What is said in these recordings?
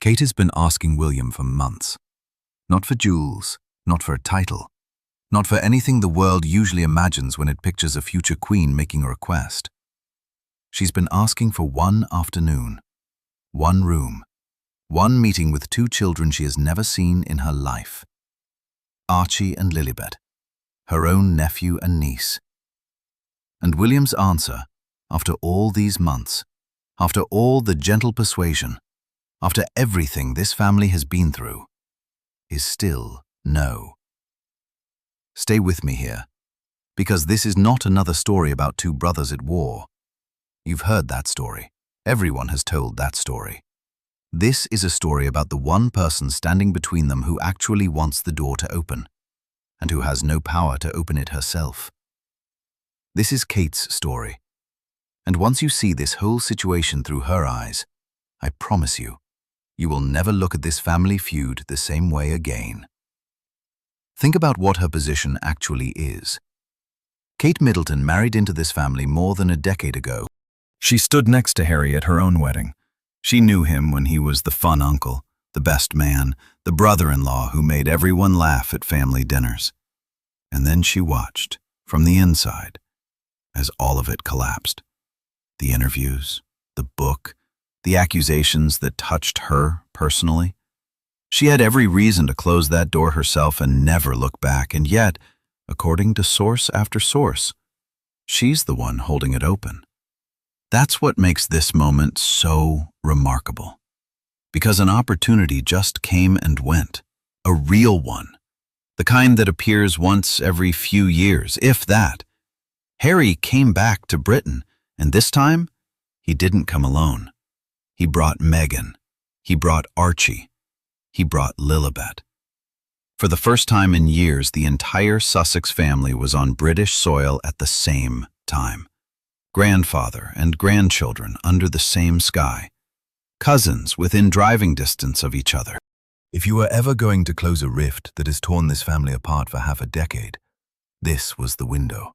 Kate has been asking William for months. Not for jewels, not for a title, not for anything the world usually imagines when it pictures a future queen making a request. She's been asking for one afternoon, one room, one meeting with two children she has never seen in her life. Archie and Lilibet, her own nephew and niece. And William's answer, after all these months, after all the gentle persuasion, after everything this family has been through, is still no. Stay with me here, because this is not another story about two brothers at war. You've heard that story. Everyone has told that story. This is a story about the one person standing between them who actually wants the door to open, and who has no power to open it herself. This is Kate's story. And once you see this whole situation through her eyes, I promise you, you will never look at this family feud the same way again. Think about what her position actually is. Kate Middleton married into this family more than a decade ago. She stood next to Harry at her own wedding. She knew him when he was the fun uncle, the best man, the brother-in-law who made everyone laugh at family dinners. And then she watched, from the inside, as all of it collapsed. The interviews, the book, the accusations that touched her personally. She had every reason to close that door herself and never look back, and yet, according to source after source, she's the one holding it open. That's what makes this moment so remarkable. Because an opportunity just came and went, a real one, the kind that appears once every few years, if that. Harry came back to Britain, and this time, he didn't come alone. He brought Meghan. He brought Archie. He brought Lilibet. For the first time in years, the entire Sussex family was on British soil at the same time. Grandfather and grandchildren under the same sky. Cousins within driving distance of each other. If you were ever going to close a rift that has torn this family apart for half a decade, this was the window.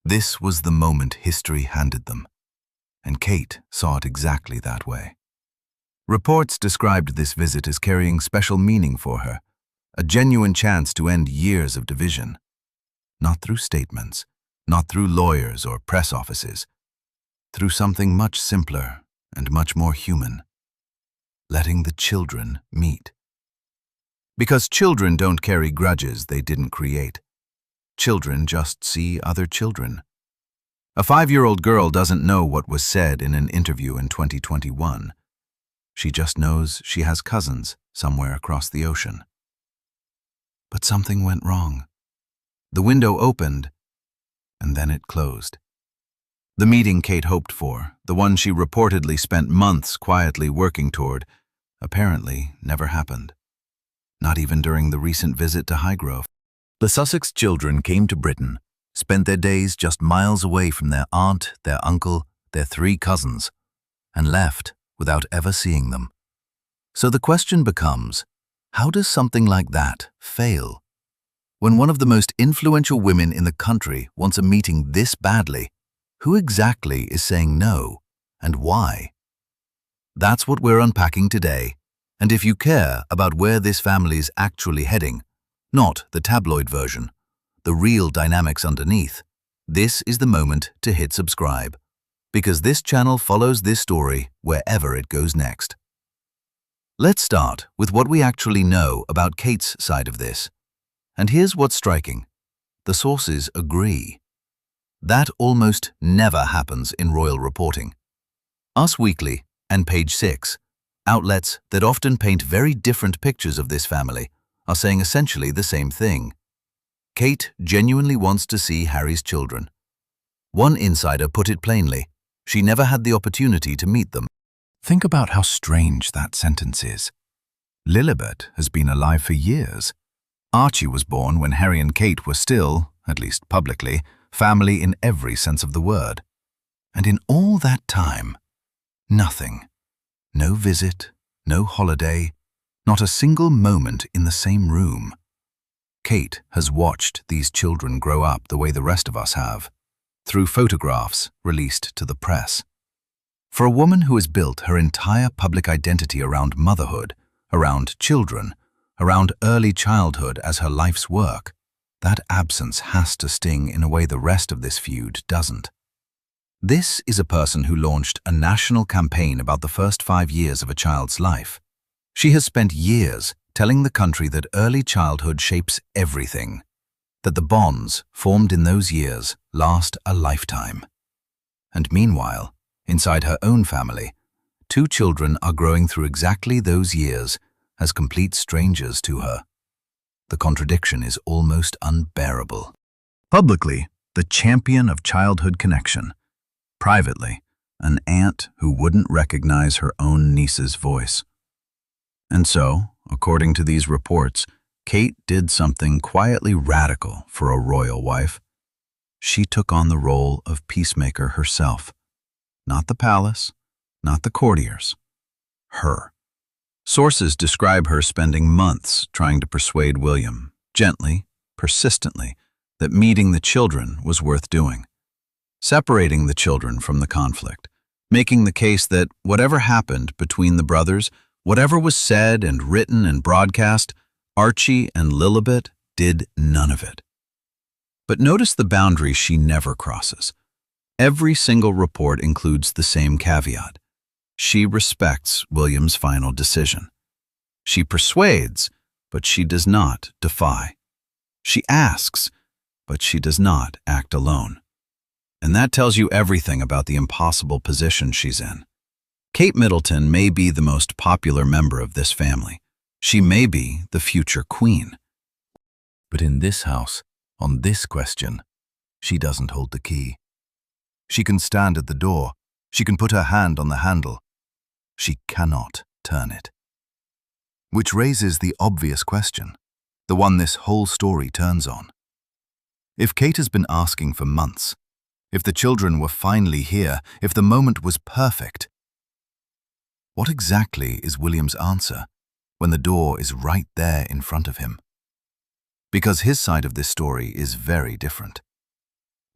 This was the moment history handed them. And Kate saw it exactly that way. Reports described this visit as carrying special meaning for her, a genuine chance to end years of division. Not through statements, not through lawyers or press offices, through something much simpler and much more human. Letting the children meet. Because children don't carry grudges they didn't create. Children just see other children. A 5-year-old girl doesn't know what was said in an interview in 2021. She just knows she has cousins somewhere across the ocean. But something went wrong. The window opened, and then it closed. The meeting Kate hoped for, the one she reportedly spent months quietly working toward, apparently never happened. Not even during the recent visit to Highgrove. The Sussex children came to Britain, spent their days just miles away from their aunt, their uncle, their 3 cousins, and left without ever seeing them. So the question becomes, how does something like that fail? When one of the most influential women in the country wants a meeting this badly, who exactly is saying no, and why? That's what we're unpacking today, and if you care about where this family's actually heading, not the tabloid version, the real dynamics underneath, this is the moment to hit subscribe, because this channel follows this story wherever it goes next. Let's start with what we actually know about Kate's side of this. And here's what's striking. The sources agree. That almost never happens in royal reporting. Us Weekly and Page 6, outlets that often paint very different pictures of this family, are saying essentially the same thing. Kate genuinely wants to see Harry's children. One insider put it plainly, she never had the opportunity to meet them. Think about how strange that sentence is. Lilibet has been alive for years. Archie was born when Harry and Kate were still, at least publicly, family in every sense of the word. And in all that time, nothing. No visit, no holiday, not a single moment in the same room. Kate has watched these children grow up the way the rest of us have, through photographs released to the press. For a woman who has built her entire public identity around motherhood, around children, around early childhood as her life's work, that absence has to sting in a way the rest of this feud doesn't. This is a person who launched a national campaign about the first 5 years of a child's life. She has spent years telling the country that early childhood shapes everything, that the bonds formed in those years last a lifetime. And meanwhile, inside her own family, 2 children are growing through exactly those years as complete strangers to her. The contradiction is almost unbearable. Publicly, the champion of childhood connection. Privately, an aunt who wouldn't recognize her own niece's voice. And so, according to these reports, Kate did something quietly radical for a royal wife. She took on the role of peacemaker herself. Not the palace, not the courtiers. Her. Sources describe her spending months trying to persuade William, gently, persistently, that meeting the children was worth doing. Separating the children from the conflict, making the case that whatever happened between the brothers, whatever was said and written and broadcast, Archie and Lilibet did none of it. But notice the boundary she never crosses. Every single report includes the same caveat. She respects William's final decision. She persuades, but she does not defy. She asks, but she does not act alone. And that tells you everything about the impossible position she's in. Kate Middleton may be the most popular member of this family. She may be the future queen. But in this house, on this question, she doesn't hold the key. She can stand at the door. She can put her hand on the handle. She cannot turn it. Which raises the obvious question, the one this whole story turns on. If Kate has been asking for months, if the children were finally here, if the moment was perfect, what exactly is William's answer when the door is right there in front of him? Because his side of this story is very different.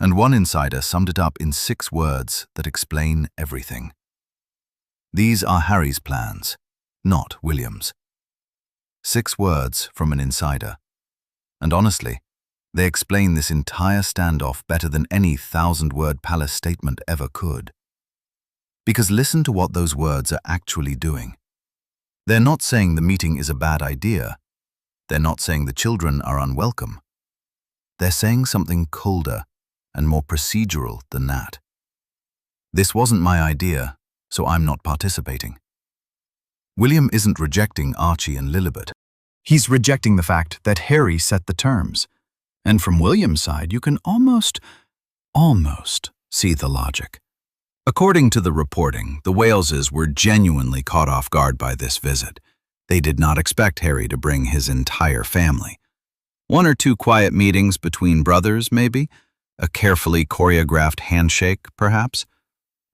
And one insider summed it up in 6 words that explain everything. These are Harry's plans, not William's. 6 words from an insider. And honestly, they explain this entire standoff better than any 1,000-word palace statement ever could. Because listen to what those words are actually doing. They're not saying the meeting is a bad idea. They're not saying the children are unwelcome. They're saying something colder and more procedural than that. This wasn't my idea, so I'm not participating. William isn't rejecting Archie and Lilibet. He's rejecting the fact that Harry set the terms. And from William's side, you can almost see the logic. According to the reporting, the Waleses were genuinely caught off guard by this visit. They did not expect Harry to bring his entire family. 1 or 2 quiet meetings between brothers, maybe, a carefully choreographed handshake, perhaps,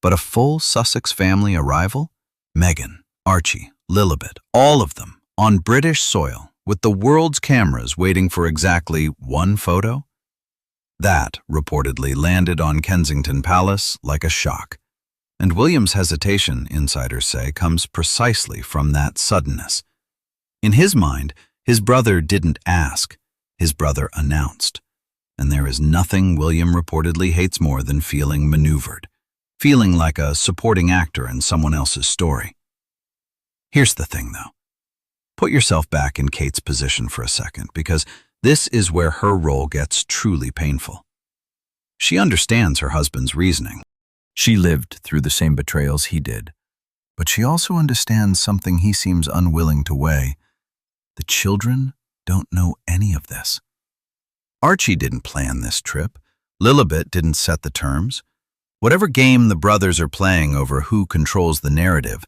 but a full Sussex family arrival? Meghan, Archie, Lilibet, all of them, on British soil, with the world's cameras waiting for exactly 1 photo? That, reportedly, landed on Kensington Palace like a shock. And William's hesitation, insiders say, comes precisely from that suddenness. In his mind, his brother didn't ask, his brother announced. And there is nothing William reportedly hates more than feeling maneuvered, feeling like a supporting actor in someone else's story. Here's the thing, though. Put yourself back in Kate's position for a second, because this is where her role gets truly painful. She understands her husband's reasoning. She lived through the same betrayals he did. But she also understands something he seems unwilling to weigh. The children don't know any of this. Archie didn't plan this trip. Lilibet didn't set the terms. Whatever game the brothers are playing over who controls the narrative,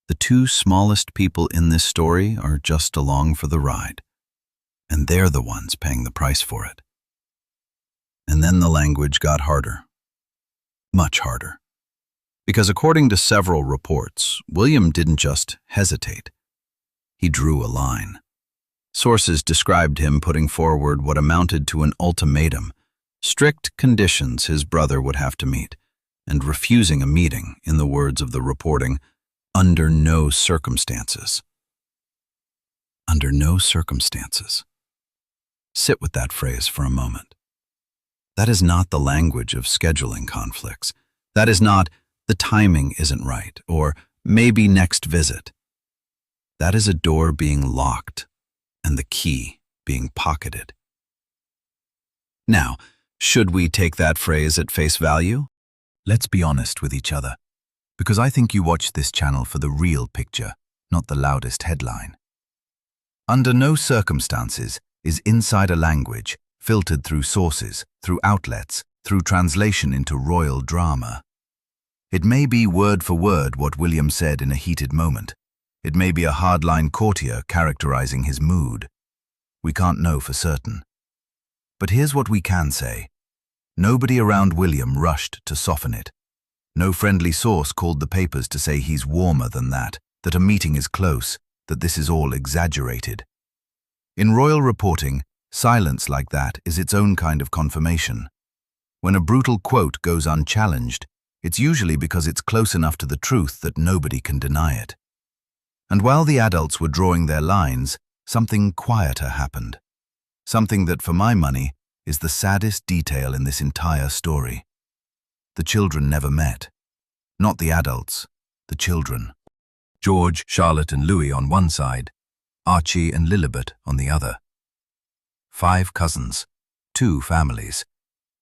the 2 smallest people in this story are just along for the ride. And they're the ones paying the price for it. And then the language got harder. Much harder. Because according to several reports, William didn't just hesitate. He drew a line. Sources described him putting forward what amounted to an ultimatum, strict conditions his brother would have to meet. and refusing a meeting, in the words of the reporting, under no circumstances. Under no circumstances. Sit with that phrase for a moment. That is not the language of scheduling conflicts. That is not, the timing isn't right, or maybe next visit. That is a door being locked and the key being pocketed. Now, should we take that phrase at face value? Let's be honest with each other, because I think you watch this channel for the real picture, not the loudest headline. Under no circumstances is insider language filtered through sources, through outlets, through translation into royal drama. It may be word for word what William said in a heated moment. It may be a hardline courtier characterizing his mood. We can't know for certain. But here's what we can say. Nobody around William rushed to soften it. No friendly source called the papers to say he's warmer than that a meeting is close, that this is all exaggerated. In royal reporting, silence like that is its own kind of confirmation. When a brutal quote goes unchallenged, it's usually because it's close enough to the truth that nobody can deny it. And while the adults were drawing their lines, something quieter happened. Something that, for my money, is the saddest detail in this entire story. The children never met. Not the adults, the children. George, Charlotte and Louis on one side, Archie and Lilibet on the other. 5 cousins, 2 families,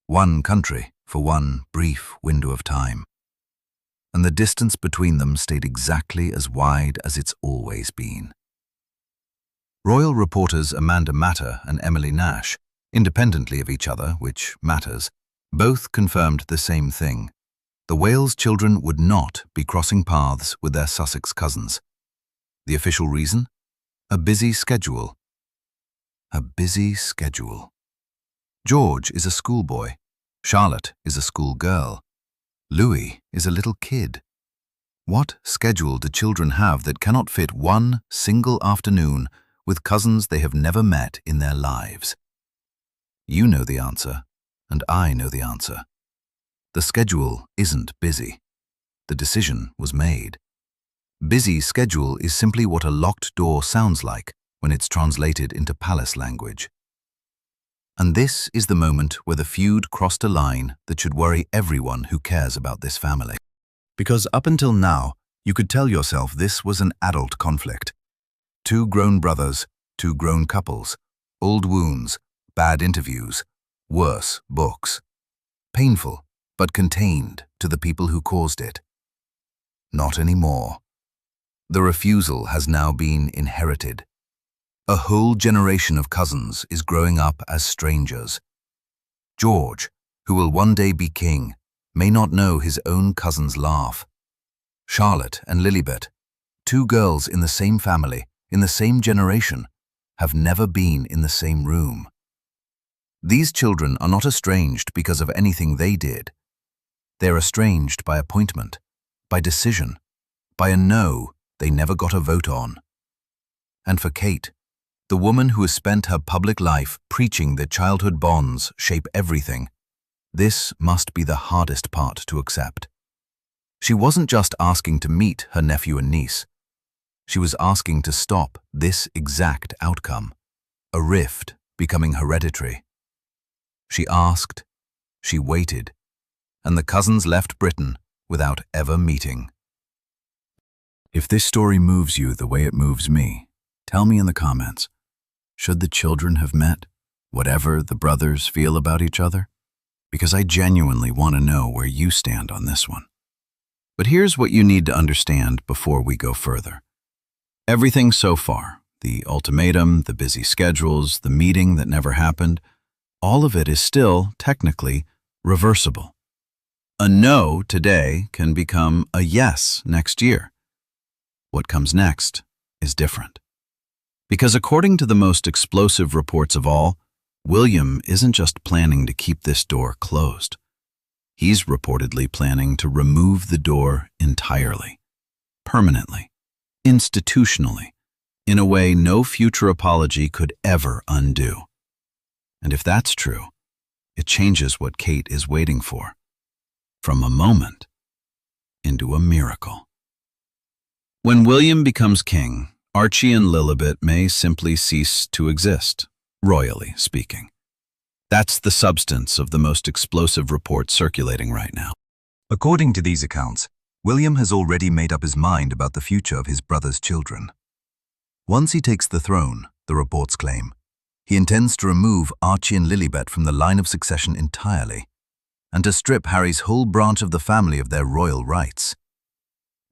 1 country for one brief window of time. And the distance between them stayed exactly as wide as it's always been. Royal reporters Amanda Matter and Emily Nash, independently of each other, which matters, both confirmed the same thing. The Wales children would not be crossing paths with their Sussex cousins. The official reason? A busy schedule. A busy schedule. George is a schoolboy. Charlotte is a schoolgirl. Louis is a little kid. What schedule do children have that cannot fit one single afternoon with cousins they have never met in their lives? You know the answer, and I know the answer. The schedule isn't busy. The decision was made. Busy schedule is simply what a locked door sounds like when it's translated into palace language. And this is the moment where the feud crossed a line that should worry everyone who cares about this family. Because up until now, you could tell yourself this was an adult conflict. 2 grown brothers, 2 grown couples, old wounds, bad interviews, worse books. Painful, but contained to the people who caused it. Not anymore. The refusal has now been inherited. A whole generation of cousins is growing up as strangers. George, who will one day be king, may not know his own cousin's laugh. Charlotte and Lilibet, 2 girls in the same family, in the same generation, have never been in the same room. These children are not estranged because of anything they did. They're estranged by appointment, by decision, by a no they never got a vote on. And for Kate, the woman who has spent her public life preaching that childhood bonds shape everything, this must be the hardest part to accept. She wasn't just asking to meet her nephew and niece. She was asking to stop this exact outcome, a rift becoming hereditary. She asked, she waited, and the cousins left Britain without ever meeting. If this story moves you the way it moves me, tell me in the comments. Should the children have met, whatever the brothers feel about each other? Because I genuinely want to know where you stand on this one. But here's what you need to understand before we go further. Everything so far, the ultimatum, the busy schedules, the meeting that never happened, all of it is still, technically, reversible. A no today can become a yes next year. What comes next is different. Because according to the most explosive reports of all, William isn't just planning to keep this door closed. He's reportedly planning to remove the door entirely, permanently, institutionally, in a way no future apology could ever undo. And if that's true, it changes what Kate is waiting for. from a moment into a miracle. When William becomes king, Archie and Lilibet may simply cease to exist, royally speaking. That's the substance of the most explosive report circulating right now. According to these accounts, William has already made up his mind about the future of his brother's children. Once he takes the throne, the reports claim, he intends to remove Archie and Lilibet from the line of succession entirely, and to strip Harry's whole branch of the family of their royal rights.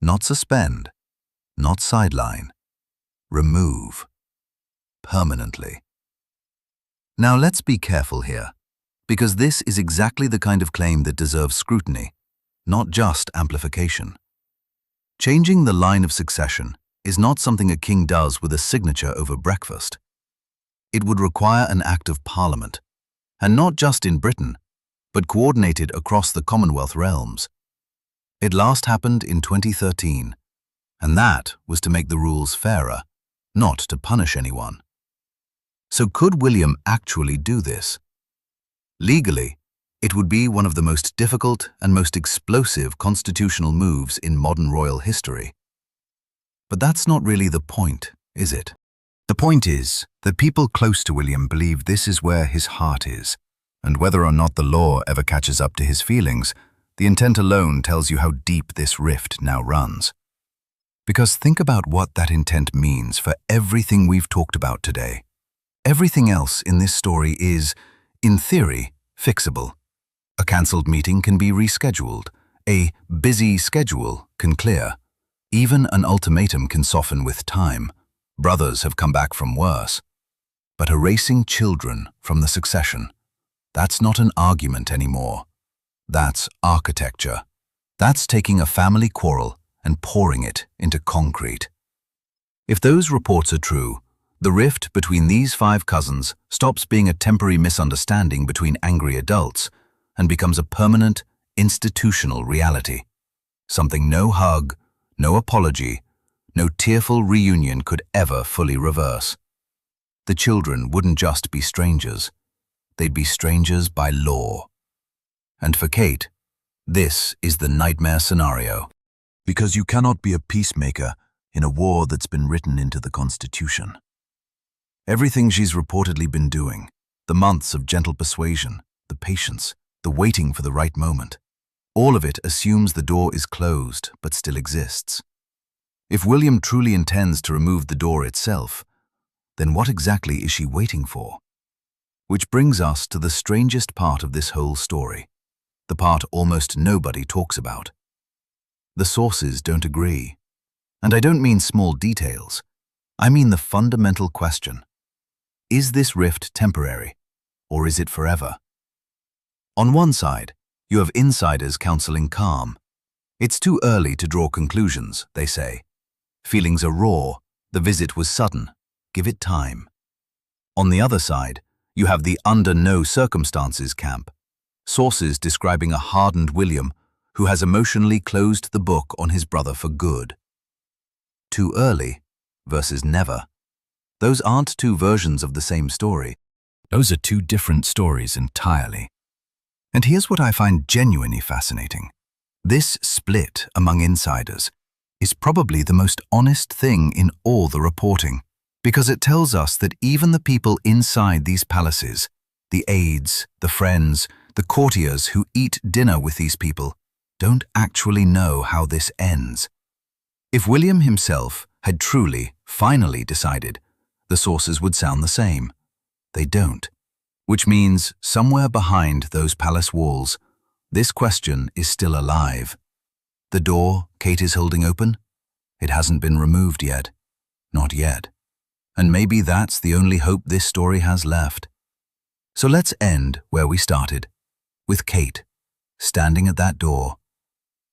Not suspend, not sideline, remove. Permanently. Now let's be careful here, because this is exactly the kind of claim that deserves scrutiny, not just amplification. Changing the line of succession is not something a king does with a signature over breakfast. It would require an act of Parliament, and not just in Britain, but coordinated across the Commonwealth realms. It last happened in 2013, and that was to make the rules fairer, not to punish anyone. So could William actually do this? Legally, it would be one of the most difficult and most explosive constitutional moves in modern royal history. But that's not really the point, is it? The point is that people close to William believe this is where his heart is, and whether or not the law ever catches up to his feelings, the intent alone tells you how deep this rift now runs. Because think about what that intent means for everything we've talked about today. Everything else in this story is, in theory, fixable. A cancelled meeting can be rescheduled. A busy schedule can clear. Even an ultimatum can soften with time. Brothers have come back from worse. But erasing children from the succession, that's not an argument anymore. That's architecture. That's taking a family quarrel and pouring it into concrete. If those reports are true, the rift between these 5 cousins stops being a temporary misunderstanding between angry adults and becomes a permanent, institutional reality. Something no hug, no apology, no tearful reunion could ever fully reverse. The children wouldn't just be strangers, they'd be strangers by law. And for Kate, this is the nightmare scenario. Because you cannot be a peacemaker in a war that's been written into the Constitution. Everything she's reportedly been doing, the months of gentle persuasion, the patience, the waiting for the right moment, all of it assumes the door is closed but still exists. If William truly intends to remove the door itself, then what exactly is she waiting for? Which brings us to the strangest part of this whole story, the part almost nobody talks about. The sources don't agree. And I don't mean small details. I mean the fundamental question. Is this rift temporary, or is it forever? On one side, you have insiders counseling calm. It's too early to draw conclusions, they say. Feelings are raw, the visit was sudden, give it time. On the other side, you have the under no circumstances camp. Sources describing a hardened William who has emotionally closed the book on his brother for good. Too early versus never. Those aren't 2 versions of the same story. Those are 2 different stories entirely. And here's what I find genuinely fascinating. This split among insiders is probably the most honest thing in all the reporting, because it tells us that even the people inside these palaces, the aides, the friends, the courtiers who eat dinner with these people, don't actually know how this ends. If William himself had truly, finally decided, the sources would sound the same. They don't. Which means somewhere behind those palace walls, this question is still alive. The door Kate is holding open? It hasn't been removed yet. Not yet. And maybe that's the only hope this story has left. So let's end where we started, with Kate, standing at that door.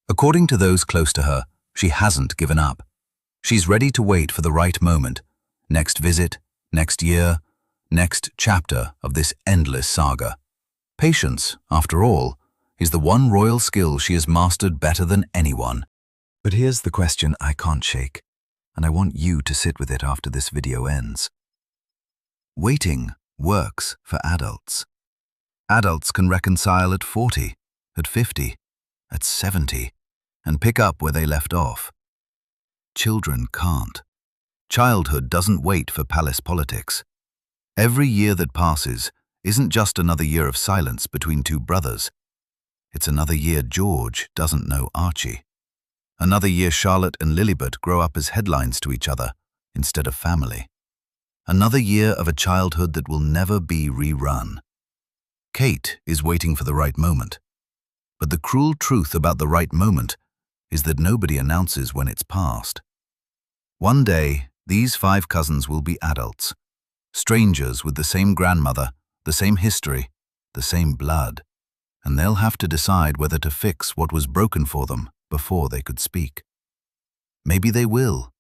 According to those close to her, she hasn't given up. She's ready to wait for the right moment, next visit, next year, next chapter of this endless saga. Patience, after all, is the one royal skill she has mastered better than anyone. But here's the question I can't shake, and I want you to sit with it after this video ends. Waiting works for adults. Adults can reconcile at 40, at 50, at 70, and pick up where they left off. Children can't. Childhood doesn't wait for palace politics. Every year that passes isn't just another year of silence between two brothers. It's another year George doesn't know Archie. Another year Charlotte and Lilibet grow up as headlines to each other instead of family. Another year of a childhood that will never be rerun. Kate is waiting for the right moment. But the cruel truth about the right moment is that nobody announces when it's past. One day, these 5 cousins will be adults, strangers with the same grandmother, the same history, the same blood, and they'll have to decide whether to fix what was broken for them before they could speak. Maybe they will.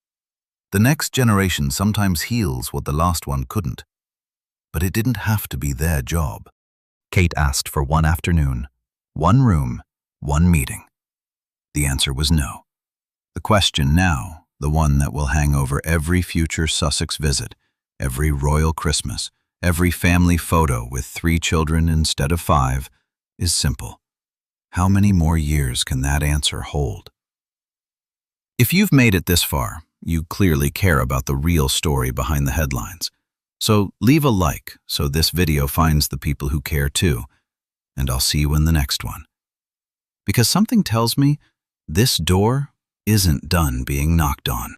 The next generation sometimes heals what the last one couldn't, but it didn't have to be their job. Kate asked for one afternoon, one room, one meeting. The answer was no. The question now, the one that will hang over every future Sussex visit, every royal Christmas, every family photo with 3 children instead of 5, is simple. How many more years can that answer hold? If you've made it this far, you clearly care about the real story behind the headlines. So leave a like so this video finds the people who care too, and I'll see you in the next one. Because something tells me this door isn't done being knocked on.